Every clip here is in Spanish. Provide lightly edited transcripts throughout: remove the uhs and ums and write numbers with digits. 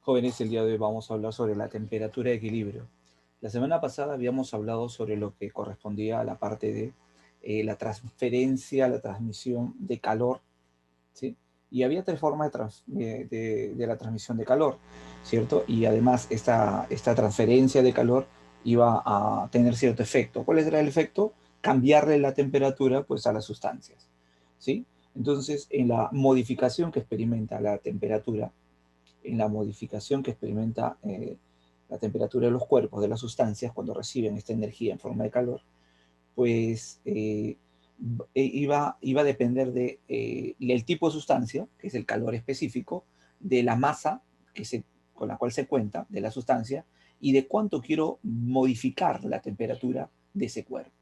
Jóvenes, el día de hoy vamos a hablar sobre la temperatura de equilibrio. La semana pasada habíamos hablado sobre lo que correspondía a la parte de la transferencia, la transmisión de calor, ¿sí? Y había tres formas de la transmisión de calor, ¿cierto? Y además esta transferencia de calor iba a tener cierto efecto. ¿Cuál era el efecto? Cambiarle la temperatura pues, a las sustancias, ¿sí? Entonces, en la modificación que experimenta la temperatura, en la modificación que experimenta la temperatura de los cuerpos, de las sustancias, cuando reciben esta energía en forma de calor, pues iba a depender del tipo de sustancia, que es el calor específico, de la masa con la cual se cuenta, de la sustancia, y de cuánto quiero modificar la temperatura de ese cuerpo.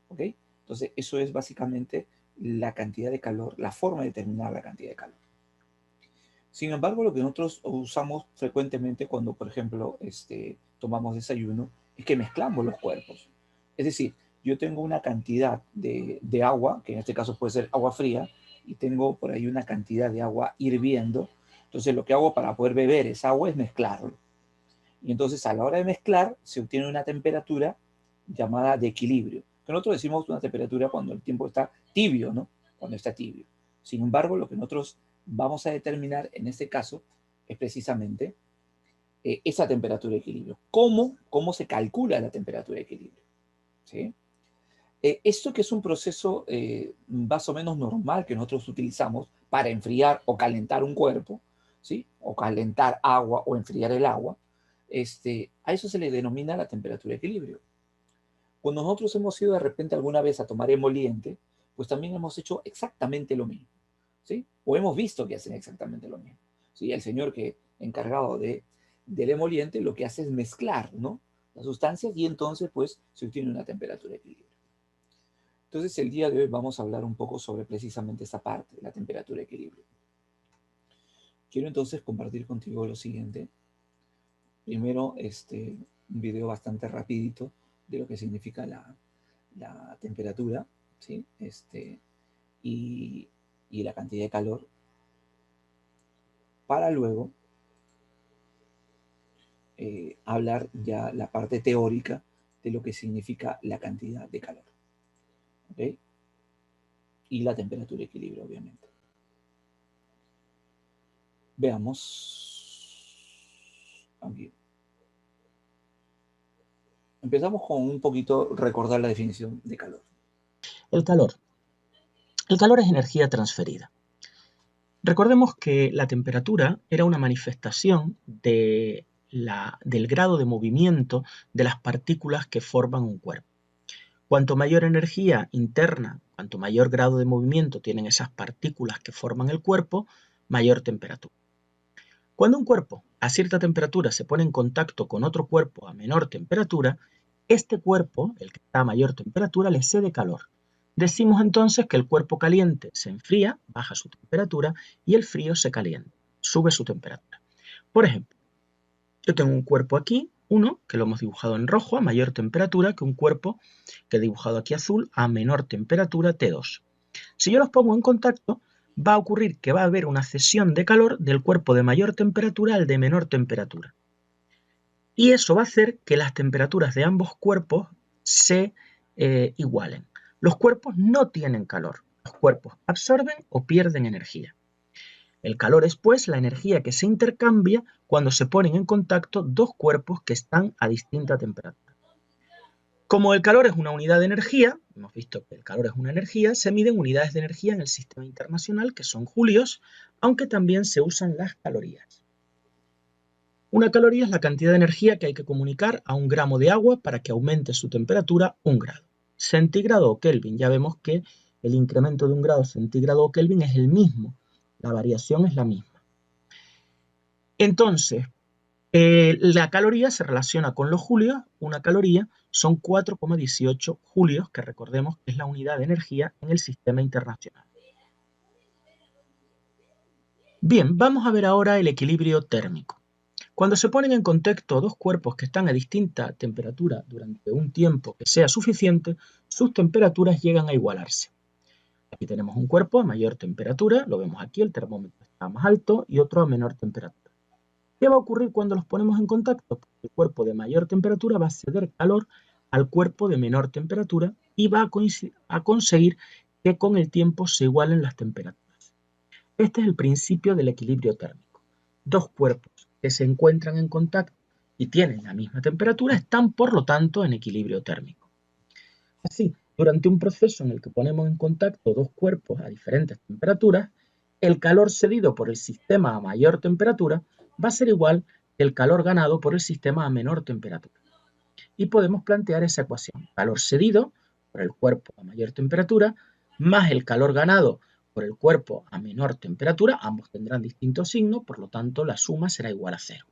¿Ok? Entonces, eso es básicamente la cantidad de calor, la forma de determinar la cantidad de calor. Sin embargo, lo que nosotros usamos frecuentemente cuando, por ejemplo, tomamos desayuno, es que mezclamos los cuerpos. Es decir, yo tengo una cantidad de agua, que en este caso puede ser agua fría, y tengo por ahí una cantidad de agua hirviendo. Entonces, lo que hago para poder beber esa agua es mezclarlo. Y entonces, a la hora de mezclar, se obtiene una temperatura llamada de equilibrio. Que nosotros decimos una temperatura cuando el tiempo está tibio, ¿no? Cuando está tibio. Sin embargo, lo que nosotros vamos a determinar en este caso es precisamente esa temperatura de equilibrio. ¿Cómo se calcula la temperatura de equilibrio? ¿Sí? Esto que es un proceso más o menos normal que nosotros utilizamos para enfriar o calentar un cuerpo, ¿sí? O calentar agua o enfriar el agua, a eso se le denomina la temperatura de equilibrio. Cuando nosotros hemos ido de repente alguna vez a tomar emoliente, pues también hemos hecho exactamente lo mismo, ¿sí? O hemos visto que hacen exactamente lo mismo, ¿sí? El señor que encargado del emoliente lo que hace es mezclar, ¿no? Las sustancias y entonces pues se obtiene una temperatura de equilibrio. Entonces el día de hoy vamos a hablar un poco sobre precisamente esa parte, la temperatura de equilibrio. Quiero entonces compartir contigo lo siguiente. Primero, un video bastante rapidito de lo que significa la temperatura, ¿sí? Y, y la cantidad de calor, para luego hablar ya la parte teórica de lo que significa la cantidad de calor, ¿ok? Y la temperatura de equilibrio, obviamente. Veamos aquí. Empezamos con un poquito recordar la definición de calor. El calor. El calor es energía transferida. Recordemos que la temperatura era una manifestación del grado de movimiento de las partículas que forman un cuerpo. Cuanto mayor energía interna, cuanto mayor grado de movimiento tienen esas partículas que forman el cuerpo, mayor temperatura. Cuando un cuerpo a cierta temperatura se pone en contacto con otro cuerpo a menor temperatura, este cuerpo, el que está a mayor temperatura, le cede calor. Decimos entonces que el cuerpo caliente se enfría, baja su temperatura, y el frío se calienta, sube su temperatura. Por ejemplo, yo tengo un cuerpo aquí, uno, que lo hemos dibujado en rojo a mayor temperatura que un cuerpo que he dibujado aquí azul a menor temperatura T2. Si yo los pongo en contacto, va a ocurrir que va a haber una cesión de calor del cuerpo de mayor temperatura al de menor temperatura. Y eso va a hacer que las temperaturas de ambos cuerpos se igualen. Los cuerpos no tienen calor. Los cuerpos absorben o pierden energía. El calor es, pues, la energía que se intercambia cuando se ponen en contacto dos cuerpos que están a distinta temperatura. Como el calor es una unidad de energía, hemos visto que el calor es una energía, se miden unidades de energía en el sistema internacional, que son julios, aunque también se usan las calorías. Una caloría es la cantidad de energía que hay que comunicar a un gramo de agua para que aumente su temperatura 1 grado. Centígrado o Kelvin, ya vemos que el incremento de 1 grado centígrado o Kelvin es el mismo, la variación es la misma. Entonces, la caloría se relaciona con los julios. Una caloría son 4,18 julios, que recordemos que es la unidad de energía en el sistema internacional. Bien, vamos a ver ahora el equilibrio térmico. Cuando se ponen en contacto dos cuerpos que están a distinta temperatura durante un tiempo que sea suficiente, sus temperaturas llegan a igualarse. Aquí tenemos un cuerpo a mayor temperatura, lo vemos aquí, el termómetro está más alto, y otro a menor temperatura. ¿Qué va a ocurrir cuando los ponemos en contacto? Pues el cuerpo de mayor temperatura va a ceder calor al cuerpo de menor temperatura y va a conseguir que con el tiempo se igualen las temperaturas. Este es el principio del equilibrio térmico. Dos cuerpos que se encuentran en contacto y tienen la misma temperatura están, por lo tanto, en equilibrio térmico. Así, durante un proceso en el que ponemos en contacto dos cuerpos a diferentes temperaturas, el calor cedido por el sistema a mayor temperatura va a ser igual que el calor ganado por el sistema a menor temperatura. Y podemos plantear esa ecuación: calor cedido por el cuerpo a mayor temperatura más el calor ganado por el cuerpo a menor temperatura, ambos tendrán distintos signos, por lo tanto la suma será igual a 0.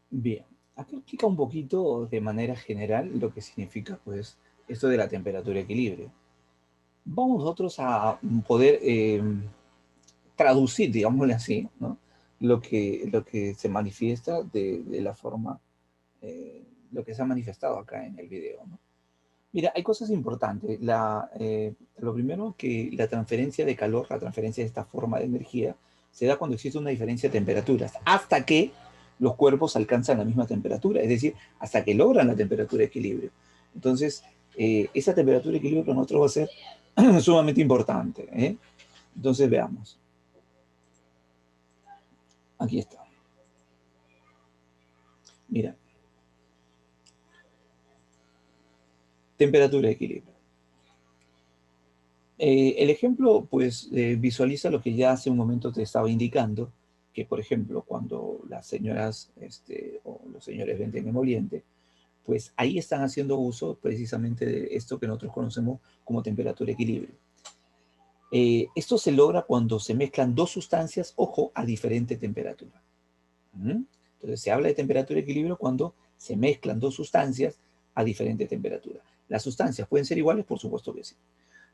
Bien, aquí explica un poquito de manera general lo que significa pues esto de la temperatura equilibrio. Vamos nosotros a poder traducir, digámosle así, ¿no? Lo que se manifiesta de la forma, lo que se ha manifestado acá en el video, ¿no? Mira, hay cosas importantes. Lo primero, que la transferencia de calor, la transferencia de esta forma de energía, se da cuando existe una diferencia de temperaturas, hasta que los cuerpos alcanzan la misma temperatura, es decir, hasta que logran la temperatura de equilibrio. Entonces, esa temperatura de equilibrio para nosotros va a ser sumamente importante, ¿eh? Entonces, veamos. Aquí está. Mira, temperatura de equilibrio. El ejemplo, pues, visualiza lo que ya hace un momento te estaba indicando, que, por ejemplo, cuando las señoras o los señores venden emoliente, pues ahí están haciendo uso precisamente de esto que nosotros conocemos como temperatura de equilibrio. Esto se logra cuando se mezclan dos sustancias, ojo, a diferente temperatura. Entonces, se habla de temperatura de equilibrio cuando se mezclan dos sustancias a diferente temperatura. ¿Las sustancias pueden ser iguales? Por supuesto que sí.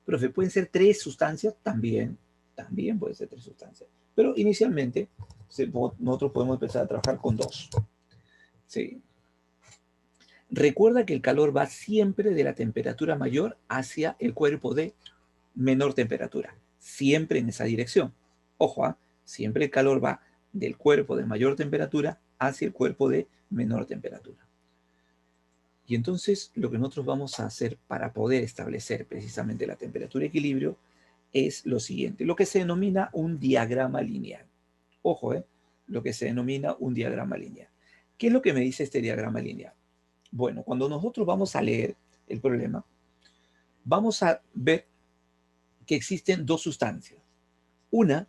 Profe, ¿pueden ser tres sustancias? También pueden ser tres sustancias. Pero inicialmente nosotros podemos empezar a trabajar con dos. Sí. Recuerda que el calor va siempre de la temperatura mayor hacia el cuerpo de menor temperatura. Siempre en esa dirección. Ojo, siempre el calor va del cuerpo de mayor temperatura hacia el cuerpo de menor temperatura. Y entonces lo que nosotros vamos a hacer para poder establecer precisamente la temperatura de equilibrio es lo siguiente, lo que se denomina un diagrama lineal. Ojo, lo que se denomina un diagrama lineal. ¿Qué es lo que me dice este diagrama lineal? Bueno, cuando nosotros vamos a leer el problema, vamos a ver que existen dos sustancias. Una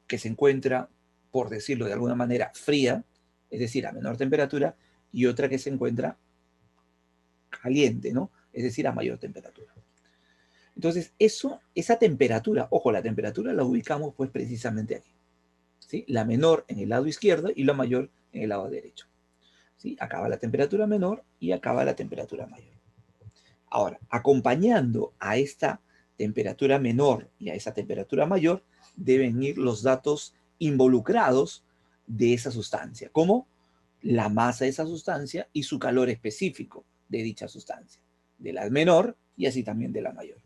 que se encuentra, por decirlo de alguna manera, fría, es decir, a menor temperatura, y otra que se encuentra caliente, ¿no? Es decir, a mayor temperatura. Entonces, esa temperatura, ojo, la temperatura la ubicamos pues precisamente aquí, ¿sí? La menor en el lado izquierdo y la mayor en el lado derecho, ¿sí? Acaba la temperatura menor y acaba la temperatura mayor. Ahora, acompañando a esta temperatura menor y a esa temperatura mayor, deben ir los datos involucrados de esa sustancia, como la masa de esa sustancia y su calor específico de dicha sustancia, de la menor y así también de la mayor.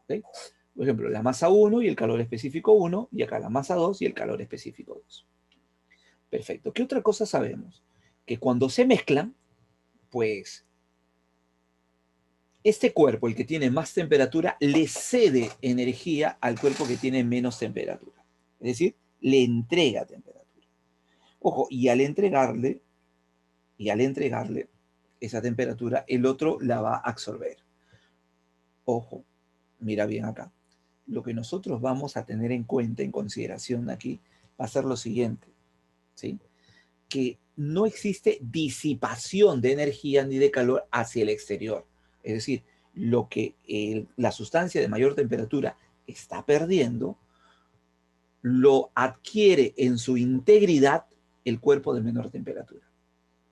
¿Okay? Por ejemplo, la masa 1 y el calor específico 1, y acá la masa 2 y el calor específico 2. Perfecto. ¿Qué otra cosa sabemos? Que cuando se mezclan, pues este cuerpo, el que tiene más temperatura, le cede energía al cuerpo que tiene menos temperatura. Es decir, le entrega temperatura. Ojo, y al entregarle esa temperatura, el otro la va a absorber. Ojo, mira bien acá. Lo que nosotros vamos a tener en cuenta, en consideración aquí, va a ser lo siguiente, ¿sí? Que no existe disipación de energía ni de calor hacia el exterior. Es decir, lo que la sustancia de mayor temperatura está perdiendo, lo adquiere en su integridad el cuerpo de menor temperatura.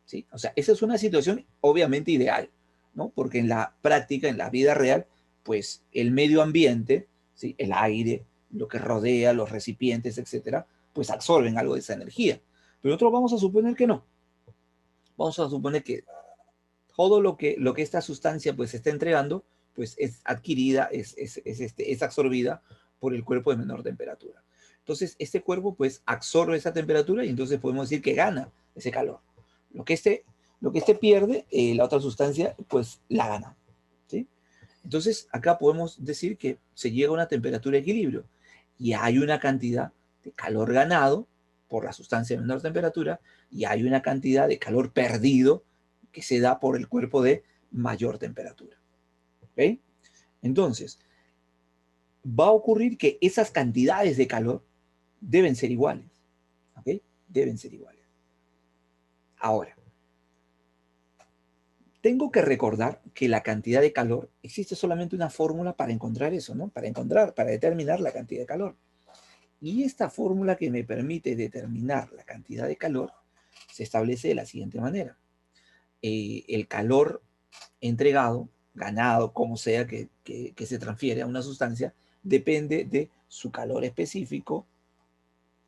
¿Sí? O sea, esa es una situación obviamente ideal, ¿no? Porque en la práctica, en la vida real, pues el medio ambiente, ¿sí? El aire, lo que rodea, los recipientes, etcétera, pues absorben algo de esa energía. Pero nosotros vamos a suponer que no. Vamos a suponer que todo lo que esta sustancia pues está entregando, pues es adquirida, es absorbida por el cuerpo de menor temperatura. Entonces, este cuerpo pues absorbe esa temperatura y entonces podemos decir que gana ese calor. Lo que este pierde, la otra sustancia pues la gana, ¿sí? Entonces, acá podemos decir que se llega a una temperatura de equilibrio y hay una cantidad de calor ganado por la sustancia de menor temperatura y hay una cantidad de calor perdido que se da por el cuerpo de mayor temperatura. ¿Ok? Entonces, va a ocurrir que esas cantidades de calor deben ser iguales. ¿Ok? Deben ser iguales. Ahora, tengo que recordar que la cantidad de calor, existe solamente una fórmula para encontrar eso, ¿no? Para determinar la cantidad de calor. Y esta fórmula que me permite determinar la cantidad de calor se establece de la siguiente manera. El calor entregado, ganado, como sea que se transfiere a una sustancia, depende de su calor específico,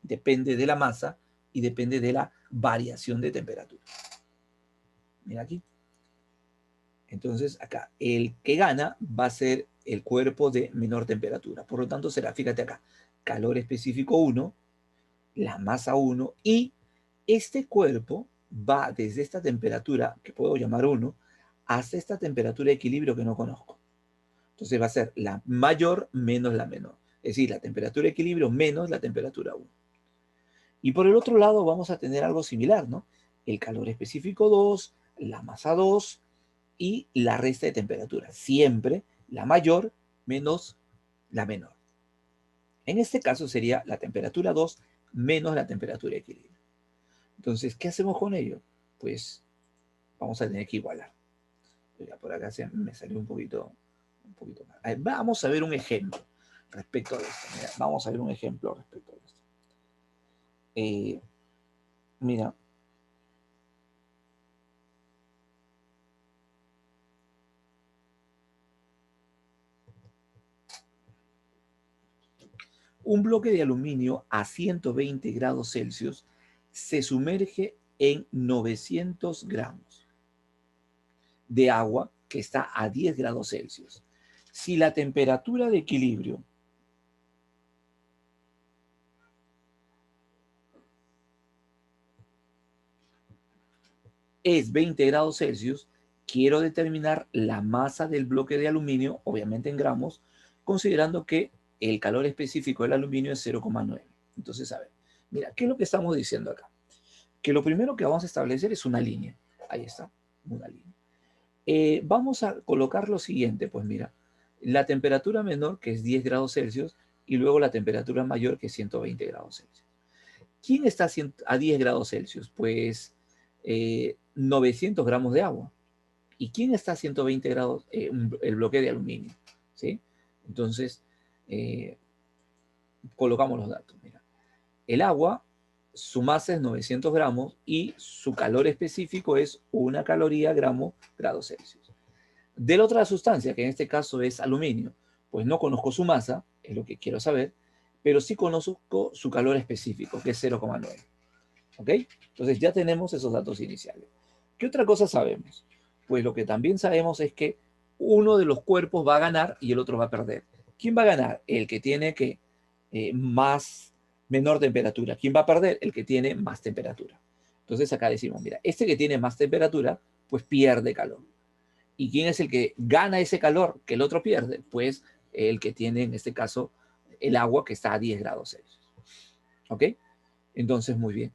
depende de la masa y depende de la variación de temperatura. Mira aquí. Entonces, acá, el que gana va a ser el cuerpo de menor temperatura. Por lo tanto, será, fíjate acá, calor específico 1, la masa 1, y este cuerpo va desde esta temperatura, que puedo llamar 1, hasta esta temperatura de equilibrio que no conozco. Entonces va a ser la mayor menos la menor. Es decir, la temperatura de equilibrio menos la temperatura 1. Y por el otro lado vamos a tener algo similar, ¿no? El calor específico 2, la masa 2 y la resta de temperatura. Siempre la mayor menos la menor. En este caso sería la temperatura 2 menos la temperatura de equilibrio. Entonces, ¿qué hacemos con ello? Pues vamos a tener que igualar. Ya por acá me salió un poquito más. Vamos a ver un ejemplo respecto a esto. Mira, vamos a ver un ejemplo respecto a esto. Mira. Un bloque de aluminio a 120 grados Celsius se sumerge en 900 gramos de agua que está a 10 grados Celsius. Si la temperatura de equilibrio es 20 grados Celsius, quiero determinar la masa del bloque de aluminio, obviamente en gramos, considerando que el calor específico del aluminio es 0,9. Entonces, a ver, mira, ¿qué es lo que estamos diciendo acá? Que lo primero que vamos a establecer es una línea. Ahí está, una línea. Vamos a colocar lo siguiente, pues mira, la temperatura menor, que es 10 grados Celsius, y luego la temperatura mayor, que es 120 grados Celsius. ¿Quién está a 10 grados Celsius? Pues 900 gramos de agua. ¿Y quién está a 120 grados? El bloque de aluminio, ¿sí? Entonces, colocamos los datos. Mira, el agua, su masa es 900 gramos y su calor específico es 1 caloría grados Celsius. De la otra sustancia, que en este caso es aluminio, pues no conozco su masa, es lo que quiero saber, pero sí conozco su calor específico, que es 0,9. ¿Ok? Entonces ya tenemos esos datos iniciales. ¿Qué otra cosa sabemos? Pues lo que también sabemos es que uno de los cuerpos va a ganar y el otro va a perder. ¿Quién va a ganar? El que tiene menor temperatura. ¿Quién va a perder? El que tiene más temperatura. Entonces acá decimos, mira, este que tiene más temperatura, pues pierde calor. ¿Y quién es el que gana ese calor que el otro pierde? Pues el que tiene, en este caso, el agua que está a 10 grados Celsius. ¿Ok? Entonces, muy bien.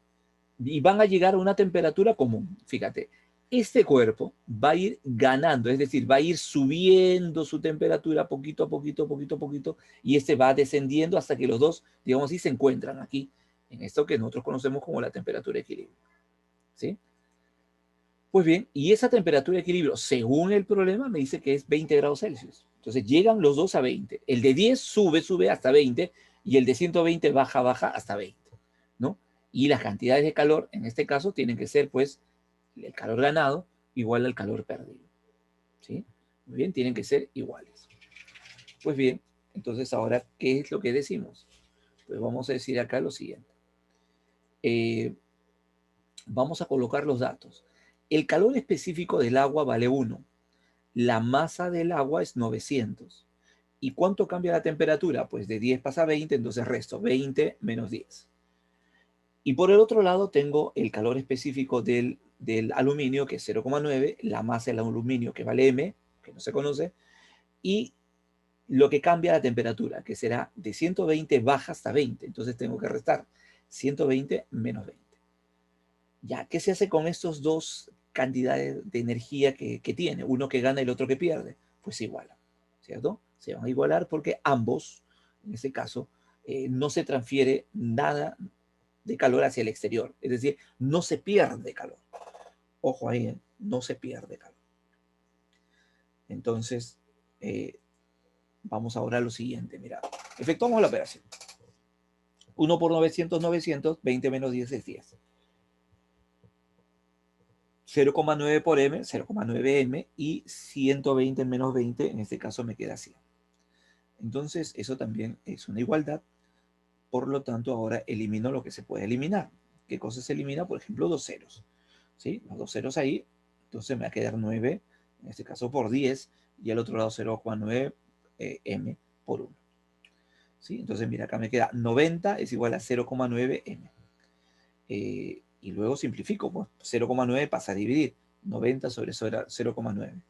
Y van a llegar a una temperatura común. Fíjate, este cuerpo va a ir ganando, es decir, va a ir subiendo su temperatura poquito a poquito, poquito a poquito, y este va descendiendo hasta que los dos, digamos así, se encuentran aquí, en esto que nosotros conocemos como la temperatura de equilibrio. ¿Sí? Pues bien, y esa temperatura de equilibrio, según el problema, me dice que es 20 grados Celsius. Entonces llegan los dos a 20. El de 10 sube hasta 20 y el de 120 baja hasta 20, ¿no? Y las cantidades de calor, en este caso, tienen que ser, pues, el calor ganado igual al calor perdido. ¿Sí? Muy bien, tienen que ser iguales. Pues bien, entonces ahora, ¿qué es lo que decimos? Pues vamos a decir acá lo siguiente. Vamos a colocar los datos. El calor específico del agua vale 1. La masa del agua es 900. ¿Y cuánto cambia la temperatura? Pues de 10 pasa a 20, entonces resto 20 menos 10. Y por el otro lado tengo el calor específico del aluminio, que es 0,9, la masa del aluminio, que vale M, que no se conoce, y lo que cambia la temperatura, que será de 120 baja hasta 20. Entonces tengo que restar 120 menos 20. Ya, ¿qué se hace con estos dos cantidades de energía que tiene? Uno que gana y el otro que pierde. Pues se igualan, ¿cierto? Se van a igualar porque ambos, en este caso, no se transfiere nada de calor hacia el exterior. Es decir, no se pierde calor. Ojo ahí, no se pierde calor. Entonces, vamos ahora a lo siguiente. Mira, efectuamos la operación. 1 por 900, 900, 20 menos 10 es 10. 0,9 por m, 0,9m, y 120 menos 20, en este caso me queda 100. Entonces, eso también es una igualdad. Por lo tanto, ahora elimino lo que se puede eliminar. ¿Qué cosa se elimina? Por ejemplo, dos ceros. ¿Sí? Los dos ceros ahí. Entonces me va a quedar 9, en este caso por 10, y al otro lado 0,9 m por 1. ¿Sí? Entonces, mira, acá me queda 90 es igual a 0,9 m. Y luego simplifico, pues 0,9 pasa a dividir. 90 sobre 0,9.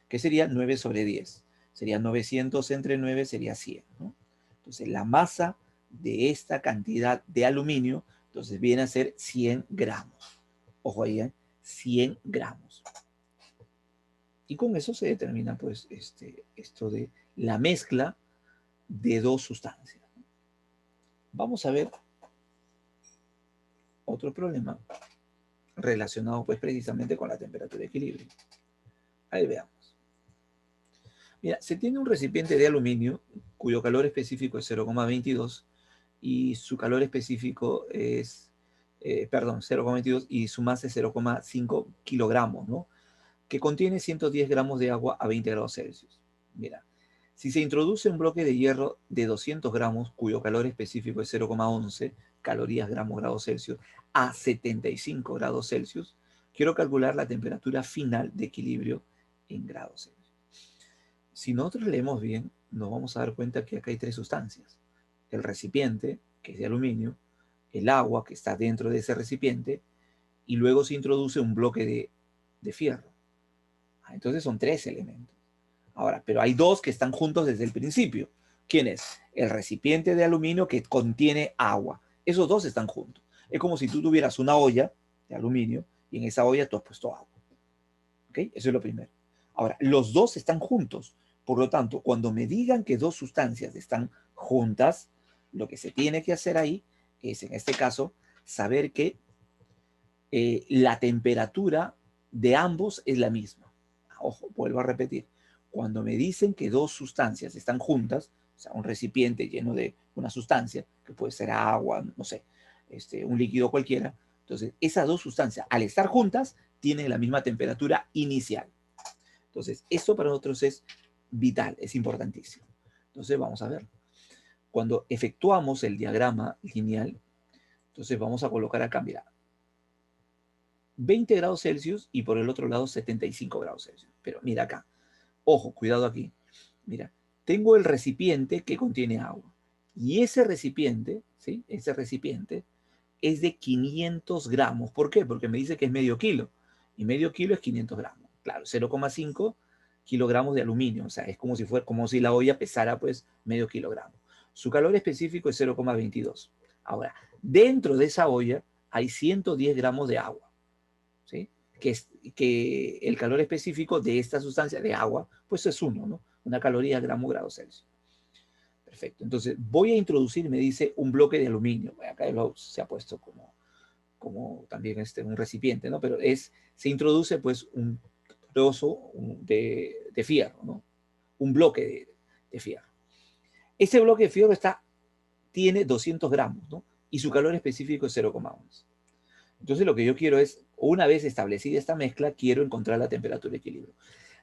¿Qué sería? 9 sobre 10. Sería 900 entre 9, sería 100. ¿No? Entonces, la masa de esta cantidad de aluminio, entonces viene a ser 100 gramos. Ojo ahí, 100 gramos. Y con eso se determina, pues, esto de la mezcla de dos sustancias. Vamos a ver otro problema relacionado, pues, precisamente con la temperatura de equilibrio. Ahí veamos. Mira, se tiene un recipiente de aluminio cuyo calor específico es 0,22 y su calor específico es, 0,22 y su masa es 0,5 kilogramos, ¿no? Que contiene 110 gramos de agua a 20 grados Celsius. Mira, si se introduce un bloque de hierro de 200 gramos, cuyo calor específico es 0,11 calorías grados Celsius, a 75 grados Celsius, quiero calcular la temperatura final de equilibrio en grados Celsius. Si nosotros leemos bien, nos vamos a dar cuenta que acá hay tres sustancias. El recipiente, que es de aluminio, el agua que está dentro de ese recipiente, y luego se introduce un bloque de fierro. Entonces son tres elementos. Ahora, pero hay dos que están juntos desde el principio. ¿Quién es? El recipiente de aluminio que contiene agua. Esos dos están juntos. Es como si tú tuvieras una olla de aluminio y en esa olla tú has puesto agua. ¿Ok? Eso es lo primero. Ahora, los dos están juntos. Por lo tanto, cuando me digan que dos sustancias están juntas, lo que se tiene que hacer ahí es, en este caso, saber que la temperatura de ambos es la misma. Ojo, vuelvo a repetir. Cuando me dicen que dos sustancias están juntas, o sea, un recipiente lleno de una sustancia, que puede ser agua, no sé, un líquido cualquiera, entonces esas dos sustancias, al estar juntas, tienen la misma temperatura inicial. Entonces, esto para nosotros es vital, es importantísimo. Entonces, vamos a ver. Cuando efectuamos el diagrama lineal, entonces vamos a colocar acá, mira, 20 grados Celsius y por el otro lado 75 grados Celsius. Pero mira acá, ojo, cuidado aquí. Mira, tengo el recipiente que contiene agua. Y ese recipiente, ¿sí? Ese recipiente es de 500 gramos. ¿Por qué? Porque me dice que es medio kilo. Y medio kilo es 500 gramos. Claro, 0,5 kilogramos de aluminio. O sea, es como si fuera, como si la olla pesara pues medio kilogramo. Su calor específico es 0,22. Ahora, dentro de esa olla hay 110 gramos de agua. ¿Sí? Que el calor específico de esta sustancia de agua, pues es 1, ¿no? Una caloría gramo grado Celsius. Perfecto. Entonces voy a introducir, me dice, un bloque de aluminio. Acá se ha puesto como también un recipiente, ¿no? Pero se introduce pues un trozo de fierro, ¿no? Un bloque de fierro. Ese bloque de fierro tiene 200 gramos, ¿no? Y su calor específico es 0,11. Entonces lo que yo quiero es, una vez establecida esta mezcla, quiero encontrar la temperatura de equilibrio.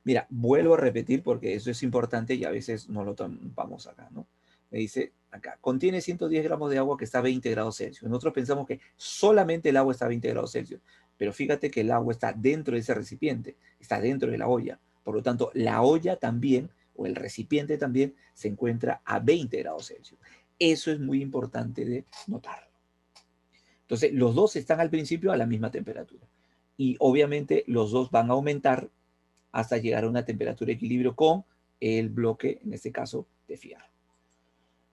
Mira, vuelvo a repetir porque eso es importante y a veces no lo tomamos acá, ¿no? Me dice acá, contiene 110 gramos de agua que está a 20 grados Celsius. Nosotros pensamos que solamente el agua está a 20 grados Celsius, pero fíjate que el agua está dentro de ese recipiente, está dentro de la olla. Por lo tanto, la olla también o el recipiente también se encuentra a 20 grados Celsius. Eso es muy importante de notarlo. Entonces, los dos están al principio a la misma temperatura. Y obviamente los dos van a aumentar hasta llegar a una temperatura de equilibrio con el bloque, en este caso, de fierro.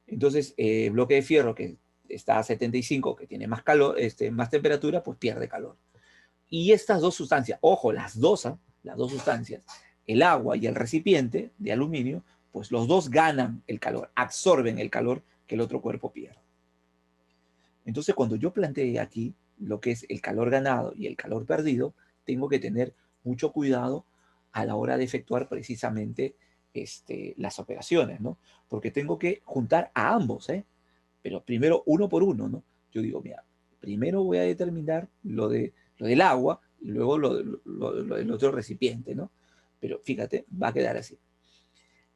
Entonces, el bloque de fierro que está a 75, que tiene más calor, más temperatura, pues pierde calor. Y estas dos sustancias, ojo, las dos sustancias, el agua y el recipiente de aluminio, pues los dos ganan el calor, absorben el calor que el otro cuerpo pierde. Entonces, cuando yo planteé aquí lo que es el calor ganado y el calor perdido, tengo que tener mucho cuidado a la hora de efectuar precisamente las operaciones, ¿no? Porque tengo que juntar a ambos, ¿eh? Pero primero uno por uno, ¿no? Yo digo, mira, primero voy a determinar lo del agua y luego lo del otro recipiente, ¿no? Pero fíjate, va a quedar así.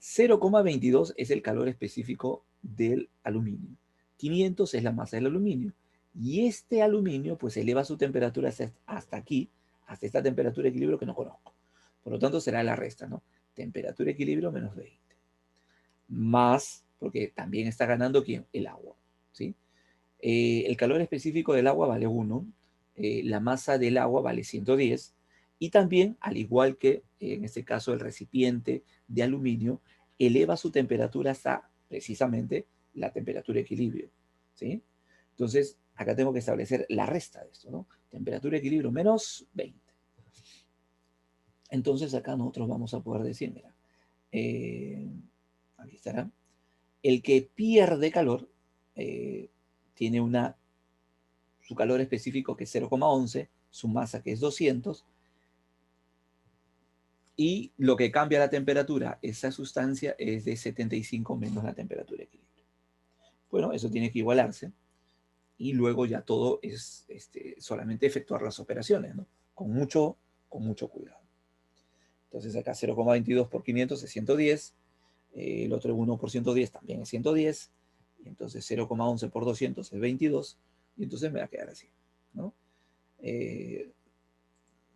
0,22 es el calor específico del aluminio. 500 es la masa del aluminio. Y este aluminio pues eleva su temperatura hasta aquí, hasta esta temperatura de equilibrio que no conozco. Por lo tanto será la resta, ¿no? Temperatura de equilibrio menos 20. Más, porque también está ganando ¿quién? El agua, ¿sí? El calor específico del agua vale 1. La masa del agua vale 110. Y también, al igual que en este caso el recipiente de aluminio, eleva su temperatura hasta precisamente la temperatura de equilibrio, ¿sí? Entonces, acá tengo que establecer la resta de esto, ¿no? Temperatura de equilibrio menos 20. Entonces, acá nosotros vamos a poder decir, mira, aquí estará, el que pierde calor tiene su calor específico que es 0,11, su masa que es 200, y lo que cambia la temperatura, esa sustancia es de 75 menos la temperatura de equilibrio. Bueno, eso tiene que igualarse y luego ya todo es solamente efectuar las operaciones, ¿no? Con mucho cuidado. Entonces acá 0,22 por 500 es 110, el otro 1 por 110 también es 110, y entonces 0,11 por 200 es 22, y entonces me va a quedar así, ¿no?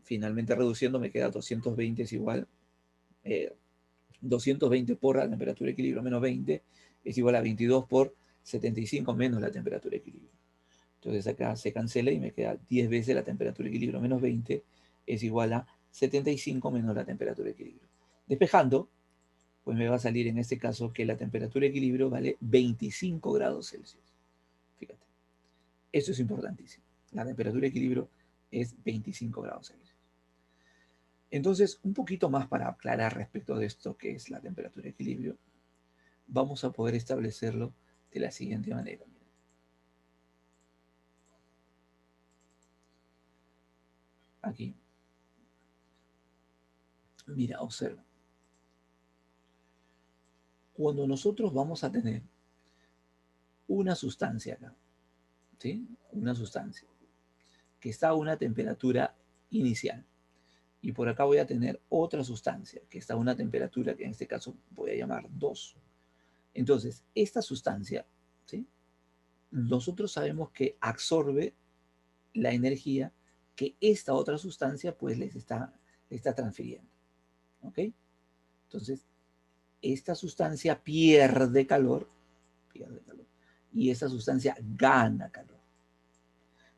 Finalmente reduciendo me queda 220 es igual, 220 por la temperatura de equilibrio menos 20 es igual a 22 por 75 menos la temperatura de equilibrio. Entonces acá se cancela y me queda 10 veces la temperatura de equilibrio menos 20 es igual a 75 menos la temperatura de equilibrio. Despejando, pues me va a salir en este caso que la temperatura de equilibrio vale 25 grados Celsius. Fíjate, eso es importantísimo. La temperatura de equilibrio es 25 grados Celsius. Entonces, un poquito más para aclarar respecto de esto que es la temperatura de equilibrio, vamos a poder establecerlo de la siguiente manera. Aquí. Mira, observa. Cuando nosotros vamos a tener una sustancia acá, ¿sí? Una sustancia que está a una temperatura inicial. Y por acá voy a tener otra sustancia que está a una temperatura que en este caso voy a llamar 2. Entonces, esta sustancia, ¿sí? Nosotros sabemos que absorbe la energía que esta otra sustancia pues le está transfiriendo. ¿Ok? Entonces, esta sustancia pierde calor, y esta sustancia gana calor.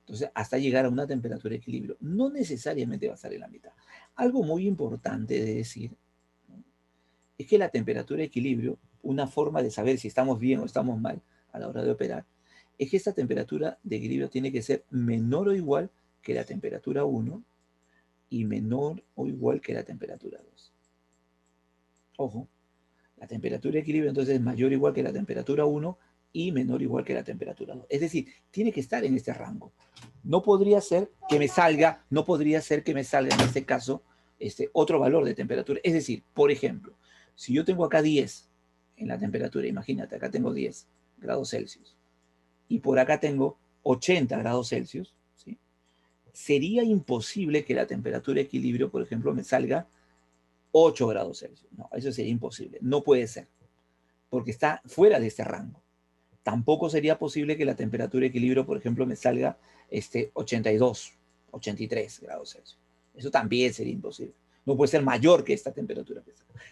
Entonces, hasta llegar a una temperatura de equilibrio. No necesariamente va a estar en la mitad. Algo muy importante de decir, ¿no?, es que la temperatura de equilibrio, una forma de saber si estamos bien o estamos mal a la hora de operar, es que esta temperatura de equilibrio tiene que ser menor o igual que la temperatura 1 y menor o igual que la temperatura 2. Ojo, la temperatura de equilibrio entonces es mayor o igual que la temperatura 1 y menor o igual que la temperatura 2. Es decir, tiene que estar en este rango. No podría ser que me salga en este caso otro valor de temperatura. Es decir, por ejemplo, si yo tengo acá 10 en la temperatura, imagínate, acá tengo 10 grados Celsius y por acá tengo 80 grados Celsius, ¿sí?, sería imposible que la temperatura de equilibrio, por ejemplo, me salga 8 grados Celsius. No, eso sería imposible. No puede ser, porque está fuera de este rango. Tampoco sería posible que la temperatura de equilibrio, por ejemplo, me salga 82, 83 grados Celsius. Eso también sería imposible. No puede ser mayor que esta temperatura.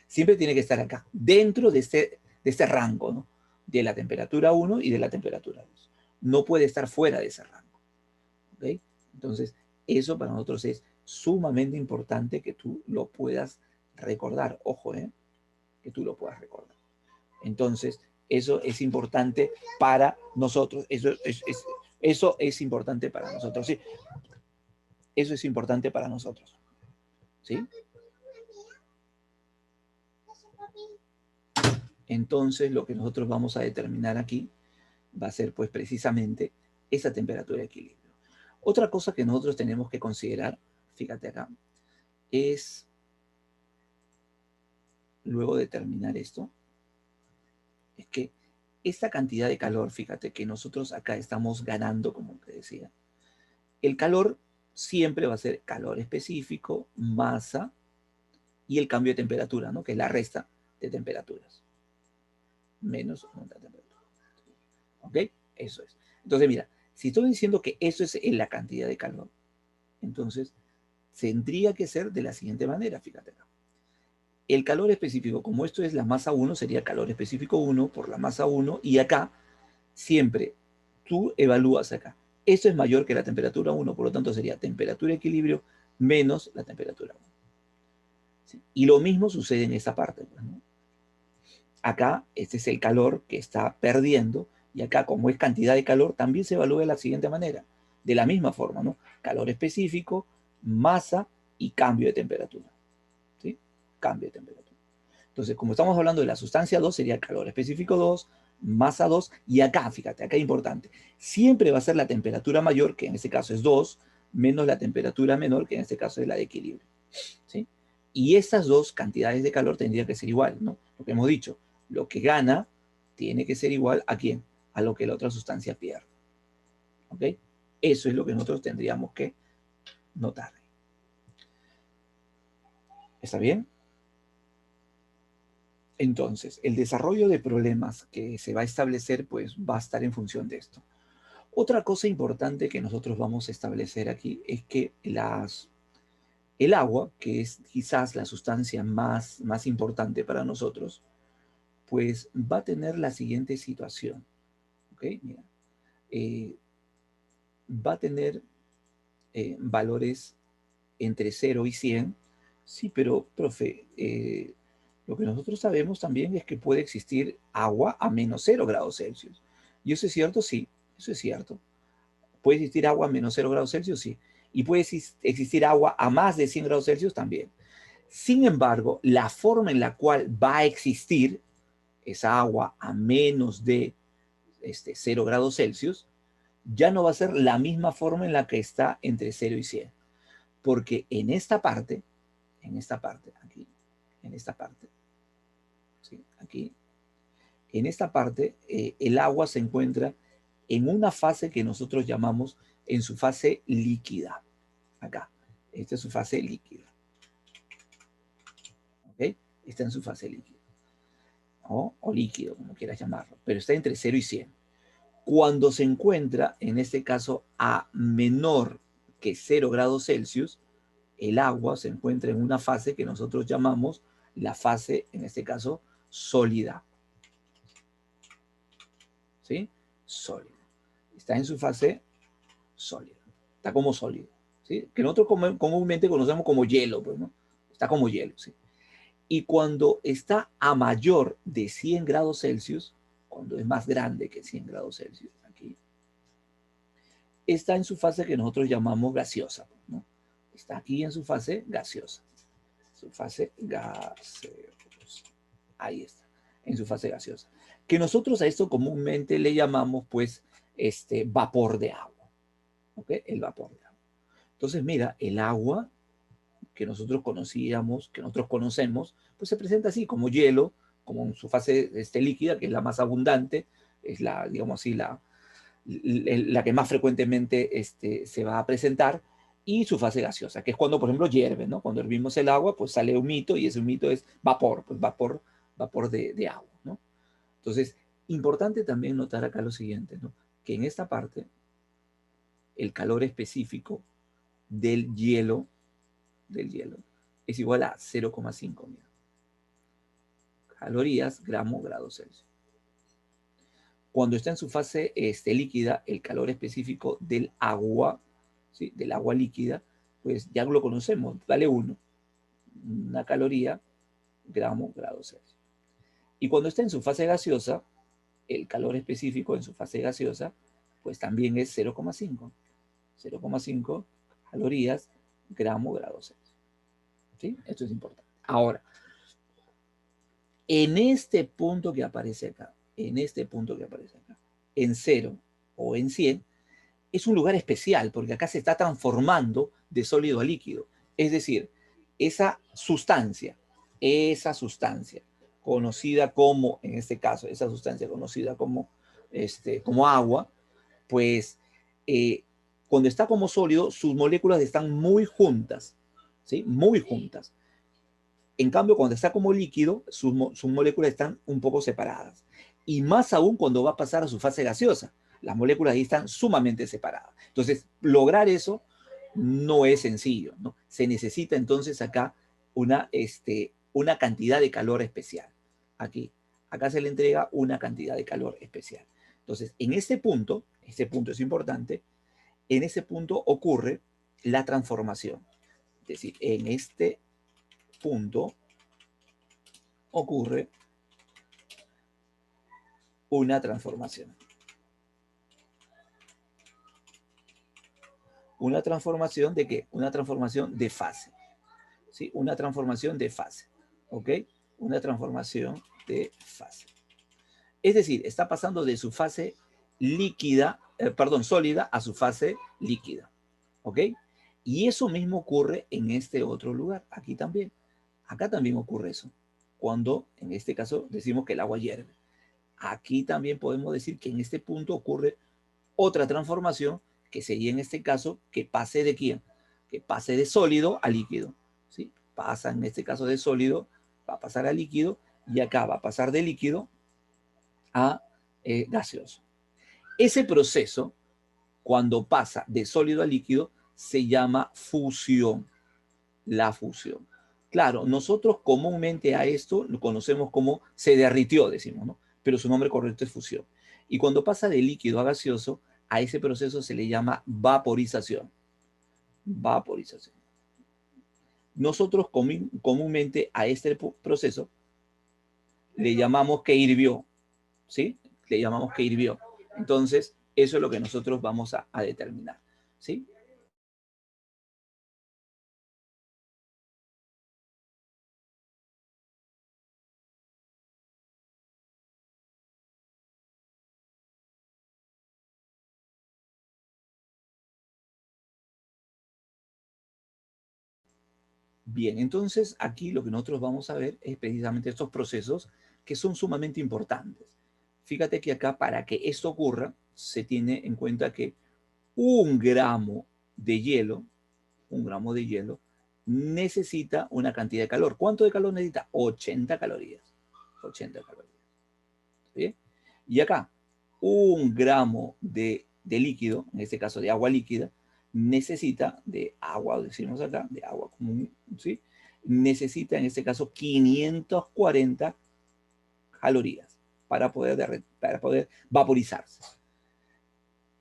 Siempre tiene que estar acá, dentro de este rango, ¿no? De la temperatura 1 y de la temperatura 2. No puede estar fuera de ese rango. ¿Ok? Entonces, eso para nosotros es sumamente importante que tú lo puedas recordar. Ojo, que tú lo puedas recordar. Entonces, eso es importante para nosotros. Eso es importante para nosotros. Sí, eso es importante para nosotros. ¿Sí? Entonces, lo que nosotros vamos a determinar aquí va a ser, pues, precisamente esa temperatura de equilibrio. Otra cosa que nosotros tenemos que considerar, fíjate acá, es, luego de terminar esto, es que esta cantidad de calor, fíjate que nosotros acá estamos ganando, como te decía. El calor siempre va a ser calor específico, masa y el cambio de temperatura, ¿no? Que es la resta de temperaturas. Menos la temperatura. ¿Ok? Eso es. Entonces, mira, si estoy diciendo que eso es la cantidad de calor, entonces tendría que ser de la siguiente manera, fíjate acá. El calor específico, como esto es la masa 1, sería calor específico 1 por la masa 1, y acá siempre tú evalúas acá. Esto es mayor que la temperatura 1, por lo tanto sería temperatura de equilibrio menos la temperatura 1. ¿Sí? Y lo mismo sucede en esta parte, pues, ¿no? Acá, este es el calor que está perdiendo, y acá, como es cantidad de calor, también se evalúa de la siguiente manera, de la misma forma, ¿no? Calor específico, masa y cambio de temperatura. ¿Sí? Cambio de temperatura. Entonces, como estamos hablando de la sustancia 2, sería calor específico 2, masa 2, y acá, fíjate, acá es importante, siempre va a ser la temperatura mayor, que en este caso es 2, menos la temperatura menor, que en este caso es la de equilibrio. ¿Sí? Y estas dos cantidades de calor tendrían que ser igual, ¿no? Lo que hemos dicho, lo que gana tiene que ser igual a quién, a lo que la otra sustancia pierde. ¿Ok? Eso es lo que nosotros tendríamos que notar. ¿Está bien? Entonces, el desarrollo de problemas que se va a establecer, pues va a estar en función de esto. Otra cosa importante que nosotros vamos a establecer aquí es que el agua, que es quizás la sustancia más importante para nosotros, pues va a tener la siguiente situación. ¿Ok? Mira, va a tener valores entre 0 y 100. Sí, pero, profe, lo que nosotros sabemos también es que puede existir agua a menos 0 grados Celsius. ¿Y eso es cierto? Sí, eso es cierto. ¿Puede existir agua a menos 0 grados Celsius? Sí. ¿Y puede existir agua a más de 100 grados Celsius? También. Sin embargo, la forma en la cual va a existir esa agua a menos de 0 grados Celsius ya no va a ser la misma forma en la que está entre 0 y 100. Porque en esta parte, aquí, en esta parte, ¿sí? Aquí, en esta parte, el agua se encuentra en una fase que nosotros llamamos en su fase líquida. Acá, esta es su fase líquida. ¿Ok? Está en su fase líquida. O líquido, como quieras llamarlo, pero está entre 0 y 100. Cuando se encuentra, en este caso, a menor que 0 grados Celsius, el agua se encuentra en una fase que nosotros llamamos la fase, en este caso, sólida. ¿Sí? Sólida. Está en su fase sólida. Está como sólido. ¿Sí? Que nosotros comúnmente conocemos como hielo, pues, ¿no? Está como hielo, ¿sí? Y cuando está a mayor de 100 grados Celsius, cuando es más grande que 100 grados Celsius, aquí, está en su fase que nosotros llamamos gaseosa, ¿no? Está aquí en su fase gaseosa. Su fase gaseosa. Ahí está, en su fase gaseosa. Que nosotros a esto comúnmente le llamamos, pues, vapor de agua. ¿Ok? El vapor de agua. Entonces, mira, el agua que nosotros conocíamos, que nosotros conocemos, pues se presenta así, como hielo, como en su fase líquida, que es la más abundante, es la, digamos así, la que más frecuentemente se va a presentar, y su fase gaseosa, que es cuando, por ejemplo, hierve, ¿no? Cuando hervimos el agua, pues sale humito, y ese humito es vapor, pues vapor de agua, ¿no? Entonces, importante también notar acá lo siguiente, ¿no? Que en esta parte, el calor específico del hielo, es igual a 0,5, mira. Calorías, gramo, grado Celsius. Cuando está en su fase líquida, el calor específico del agua, ¿sí? Del agua líquida, pues ya lo conocemos, vale 1. Una caloría, gramo, grado Celsius. Y cuando está en su fase gaseosa, el calor específico en su fase gaseosa, pues también es 0,5. 0,5 calorías, gramo, grado Celsius. ¿Sí? Esto es importante. Ahora, en este punto que aparece acá, en 0 o en 100, es un lugar especial porque acá se está transformando de sólido a líquido. Es decir, esa sustancia conocida como, en este caso, esa sustancia conocida como agua, pues cuando está como sólido, sus moléculas están muy juntas, ¿sí? Muy juntas. En cambio, cuando está como líquido, sus moléculas están un poco separadas. Y más aún cuando va a pasar a su fase gaseosa. Las moléculas ahí están sumamente separadas. Entonces, lograr eso no es sencillo, ¿no? Se necesita entonces acá una cantidad de calor especial. Acá se le entrega una cantidad de calor especial. Entonces, en este punto es importante, en ese punto ocurre la transformación. Es decir, en este punto ocurre una transformación. ¿Una transformación de qué? Una transformación de fase. ¿Sí? Una transformación de fase. ¿Ok? Una transformación de fase. Es decir, está pasando de su fase líquida, sólida a su fase líquida. ¿Ok? Y eso mismo ocurre en este otro lugar, aquí también. Acá también ocurre eso. Cuando, en este caso, decimos que el agua hierve. Aquí también podemos decir que en este punto ocurre otra transformación, que sería en este caso que pase de quién, que pase de sólido a líquido, ¿sí? Pasa en este caso de sólido, va a pasar a líquido, y acá va a pasar de líquido a gaseoso. Ese proceso, cuando pasa de sólido a líquido, se llama fusión, la fusión. Claro, nosotros comúnmente a esto lo conocemos como se derritió, decimos, ¿no? Pero su nombre correcto es fusión. Y cuando pasa de líquido a gaseoso, a ese proceso se le llama vaporización. Vaporización. Nosotros comúnmente a este proceso le llamamos que hirvió, ¿sí? Le llamamos que hirvió. Entonces, eso es lo que nosotros vamos a determinar, ¿sí? Bien, entonces aquí lo que nosotros vamos a ver es precisamente estos procesos que son sumamente importantes. Fíjate que acá para que esto ocurra se tiene en cuenta que un gramo de hielo, necesita una cantidad de calor. ¿Cuánto de calor necesita? 80 calorías. 80 calorías. ¿Bien? Y acá, un gramo de líquido, en este caso de agua líquida, necesita de agua, decimos acá, de agua común, ¿sí? Necesita en este caso 540 calorías para poder vaporizarse.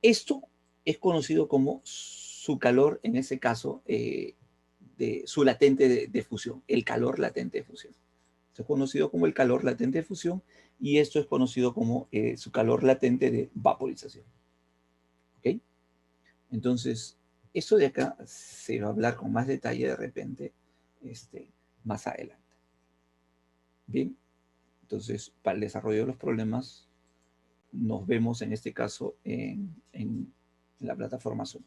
Esto es conocido como su calor, en ese caso, de su latente de fusión, el calor latente de fusión. Esto es conocido como el calor latente de fusión y esto es conocido como su calor latente de vaporización. ¿Ok? Entonces, eso de acá se va a hablar con más detalle de repente más adelante. Bien, entonces, para el desarrollo de los problemas, nos vemos en este caso en la plataforma Zoom.